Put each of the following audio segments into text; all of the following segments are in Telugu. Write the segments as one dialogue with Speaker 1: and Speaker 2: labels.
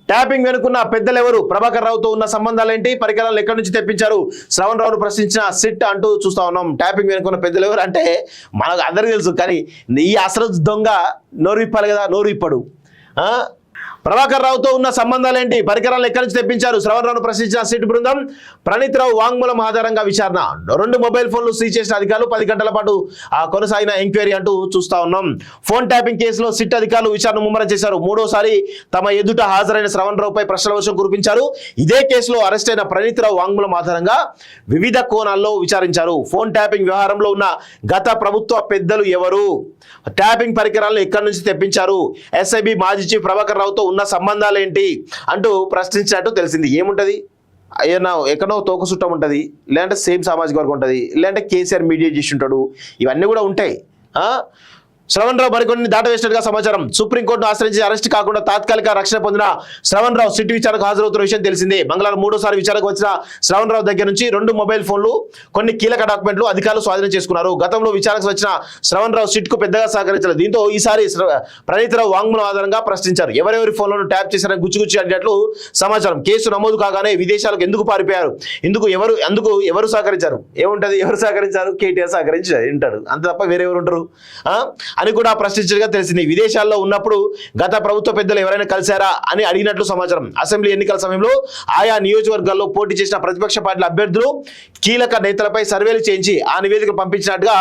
Speaker 1: ట్యాపింగ్ వెనుకున్న పెద్దలెవరు, ప్రభాకర్ రావుతో ఉన్న సంబంధాలేంటి, పరికరాలు ఎక్కడి నుంచి తెప్పించారు, శ్రవణ్ రావును ప్రశ్నించిన సిట్ అంటూ చూస్తా ఉన్నాం. ట్యాపింగ్ వెనుకున్న పెద్దలెవరు అంటే మనకు అందరికీ తెలుసు, కానీ ఈ అసలు దొంగ నోరు విప్పాలి కదా, నోరు విప్పడు. ప్రభాకర్ రావుతో ఉన్న సంబంధాలేంటి, పరికరాలను ఎక్కడి నుంచి తెప్పించారు, శ్రవణ్ రావును ప్రశ్నించిన సిట్ బృందం. ప్రణీత్ రావు వాంగ్మూలం ఆధారంగా విచారణ, 2 మొబైల్ ఫోన్లు సీజ్ చేసిన అధికారులు, 10 గంటల పాటు కొనసాగిన ఎంక్వైరీ అంటూ చూస్తా ఉన్నాం. ఫోన్ ట్యాపింగ్ కేసులో సిట్ అధికారులు విచారణ ముమ్మరం చేశారు. 3వసారి తమ ఎదుట హాజరైన శ్రవణ్ రావుపై ప్రశ్నల వర్షం కురిపించారు. ఇదే కేసులో అరెస్ట్ అయిన ప్రణీత్ రావు వాంగ్మూలం ఆధారంగా వివిధ కోణాల్లో విచారించారు. ఫోన్ ట్యాపింగ్ వ్యవహారంలో ఉన్న గత ప్రభుత్వ పెద్దలు ఎవరు, ట్యాపింగ్ పరికరాలను ఎక్కడి నుంచి తెప్పించారు, ఎస్ఐబి మాజీ చీఫ్ ప్రభాకర్ రావుతో ఉన్న సంబంధాలేంటి అంటూ ప్రశ్నించినట్టు తెలిసింది. ఏముంటది, ఏమన్నా ఎక్కడో తోక చుట్టం ఉంటుంది, లేదంటే సేమ్ సామాజిక వర్గం ఉంటుంది, లేదంటే కేసీఆర్ మీడియేట్ చేసి ఉంటాడు, ఇవన్నీ కూడా ఉంటాయి. శ్రవణ్ రావు మరికొన్ని దాటవేసినట్టుగా సమాచారం. సుప్రీంకోర్టును ఆశ్రయించి అరెస్ట్ కాకుండా తాత్కాలిక రక్షణ పొందిన శ్రవణ్ రావు సిట్ విచారణకు హాజరవుతున్న విషయం తెలిసిందే. మంగళవారం 3వసారి విచారణకు వచ్చిన శ్రవణ్ రావు దగ్గర నుంచి 2 మొబైల్ ఫోన్లు, కొన్ని కీలక డాక్యుమెంట్లు అధికారులు స్వాధీనం చేసుకున్నారు. గతంలో విచారణకు వచ్చిన శ్రవణ్ రావు సిట్ కు పెద్దగా సహకరించలేదు. దీంతో ఈసారి ప్రణీత్ రావు వాంగ్మూలం ఆధారంగా ప్రశ్నించారు. ఎవరెవరి ఫోన్లను ట్యాప్ చేశారని గుచ్చి అన్నట్లు సమాచారం. కేసు నమోదు కాగానే విదేశాలకు ఎందుకు పారిపోయారు, ఎవరు సహకరించారు, ఏముంటది, ఎవరు సహకరించారు, కేటీఆర్ సహకరించారు ఉంటాడు, అంత తప్ప వేరెవరు ఉంటారు అని కూడా ప్రశ్నించగా తెలిసింది. విదేశాల్లో ఉన్నప్పుడు గత ప్రభుత్వ పెద్దలు ఎవరైనా కలిశారా అని అడిగినట్లు సమాచారం. అసెంబ్లీ ఎన్నికల సమయంలో ఆయా నియోజకవర్గాల్లో పోటీ చేసిన ప్రతిపక్ష పార్టీల అభ్యర్థులు, కీలక నేతలపై సర్వేలు చేయించి ఆ నివేదికలు పంపించినట్టుగా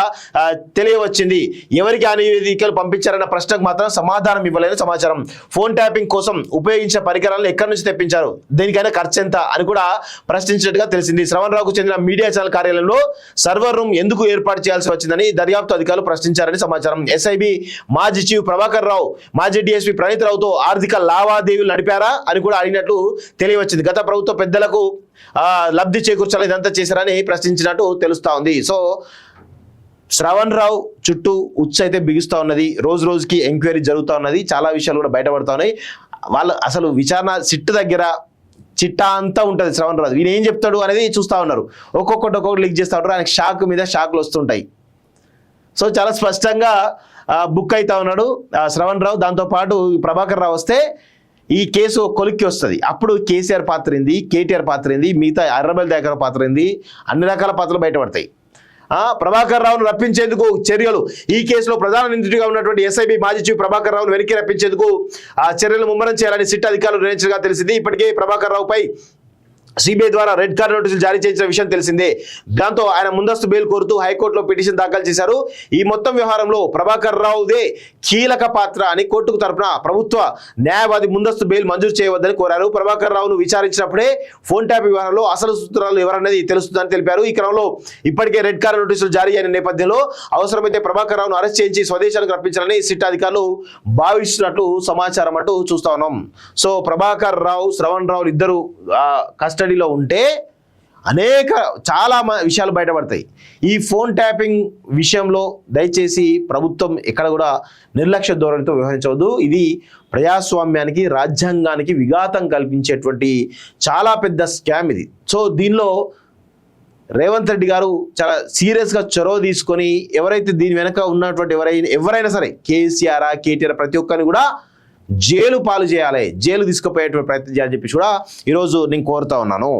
Speaker 1: తెలియవచ్చింది. ఎవరికి ఆ నివేదికలు పంపించారన్న ప్రశ్నకు మాత్రం సమాధానం ఇవ్వలేని సమాచారం. ఫోన్ ట్యాపింగ్ కోసం ఉపయోగించిన పరికరాలను ఎక్కడి నుంచి తెప్పించారు, దేనికైనా ఖర్చు ఎంత అని కూడా ప్రశ్నించినట్టుగా తెలిసింది. శ్రవణ్ రావుకు చెందిన మీడియా ఛానల్ కార్యాలయంలో సర్వర్ రూమ్ ఎందుకు ఏర్పాటు చేయాల్సి వచ్చిందని దర్యాప్తు అధికారులు ప్రశ్నించారని సమాచారం. ఎస్ఐబి మాజీ చీఫ్ ప్రభాకర్ రావు, మాజీ డిఎస్పీ ప్రణీత్ రావుతో ఆర్థిక లావాదేవీలు నడిపారా అని కూడా అడిగినట్లు తెలియవచ్చింది. గత ప్రభుత్వ పెద్దలకు లబ్ధి చేకూర్చాలని ఇదంతా చేశారని ప్రశ్నించినట్టు తెలుస్తా ఉంది. సో శ్రవణ్ రావు చుట్టూ ఉచ్చు అయితే బిగుస్తూ ఉన్నది, రోజు రోజుకి ఎంక్వైరీ జరుగుతూ ఉన్నది, చాలా విషయాలు కూడా బయటపడుతూ ఉన్నాయి. వాళ్ళు అసలు విచారణ సిట్ దగ్గర చిట్టా అంతా ఉంటుంది. శ్రవణ్ రావు ఈయన ఏం చెప్తాడు అనేది చూస్తూ ఉన్నారు. ఒక్కొక్కటి లీక్ చేస్తూ ఉంటారు, ఆయనకు షాక్ మీద షాక్లు వస్తుంటాయి. సో చాలా స్పష్టంగా బుక్ అవుతా ఉన్నాడు శ్రవణ్ రావు. దాంతోపాటు ప్రభాకర్ రావు వస్తే ఈ కేసు కొలిక్కి వస్తుంది. అప్పుడు కేసీఆర్ పాత్ర ఏంది, కేటీఆర్ పాత్ర ఏంది, మిగతా ఎర్రబెల్లి దగ్గర పాత్ర ఏంది, అన్ని రకాల పాత్రలు బయటపడతాయి. ప్రభాకర్ రావును రప్పించేందుకు చర్యలు. ఈ కేసులో ప్రధాన నిందితుడిగా ఉన్నటువంటి ఎస్ఐబి మాజీ చీఫ్ ప్రభాకర్ రావును వెనక్కి రప్పించేందుకు చర్యలు ముమ్మరం చేయాలని సిట్ అధికారులు నిర్ణయించగా తెలిసింది. ఇప్పటికే ప్రభాకర్ రావుపై సిబిఐ ద్వారా రెడ్ కార్డ్ నోటీసులు జారీ చేసిన విషయం తెలిసిందే. దాంతో ఆయన ముందస్తు బెయిల్ కోరుతూ హైకోర్టులో పిటిషన్ దాఖలు చేశారు. ఈ మొత్తం వ్యవహారంలో ప్రభాకర్ రావుదే కీలక పాత్ర అని కోర్టుకు తరపున ప్రభుత్వ న్యాయవాది ముందస్తు బెయిల్ మంజూరు చేయవద్దని కోరారు. ప్రభాకర్ రావును విచారించినప్పుడే ఫోన్ ట్యాప్ వ్యవహారంలో అసలు సూత్రాలు ఎవరన్నది తెలుస్తుందని తెలిపారు. ఈ క్రమంలో ఇప్పటికే రెడ్ కార్డ్ నోటీసులు జారీ అయిన నేపథ్యంలో అవసరమైతే ప్రభాకర్ రావును అరెస్ట్ చేయించి స్వదేశానికి రప్పించాలని సిట్ అధికారులు భావిస్తున్నట్లు సమాచారం అంటూ చూస్తా ఉన్నాం. సో ప్రభాకర్ రావు, శ్రవణ్ రావు ఇద్దరు కస్టడీలో ఉంటే చాలా విషయాలు బయటపడతాయి. ఈ ఫోన్ ట్యాపింగ్ విషయంలో దయచేసి ప్రభుత్వం ఎక్కడ కూడా నిర్లక్ష్య ధోరణితో వ్యవహరించవద్దు. ఇది ప్రజాస్వామ్యానికి, రాజ్యాంగానికి విఘాతం కల్పించేటువంటి చాలా పెద్ద స్కామ్ ఇది. సో దీనిలో రేవంత్ రెడ్డి గారు చాలా సీరియస్గా చొరవ తీసుకొని ఎవరైతే దీని వెనక ఉన్నటువంటి ఎవరైనా సరే కేసీఆర్, కేటీఆర్ ప్రతి ఒక్కరిని కూడా జైలు పాలు చేయాలి, జైలు తీసుకుపోయేటువంటి ప్రయత్నం చేయాలని చెప్పి కూడా ఈరోజు నేను కోరుతా ఉన్నాను.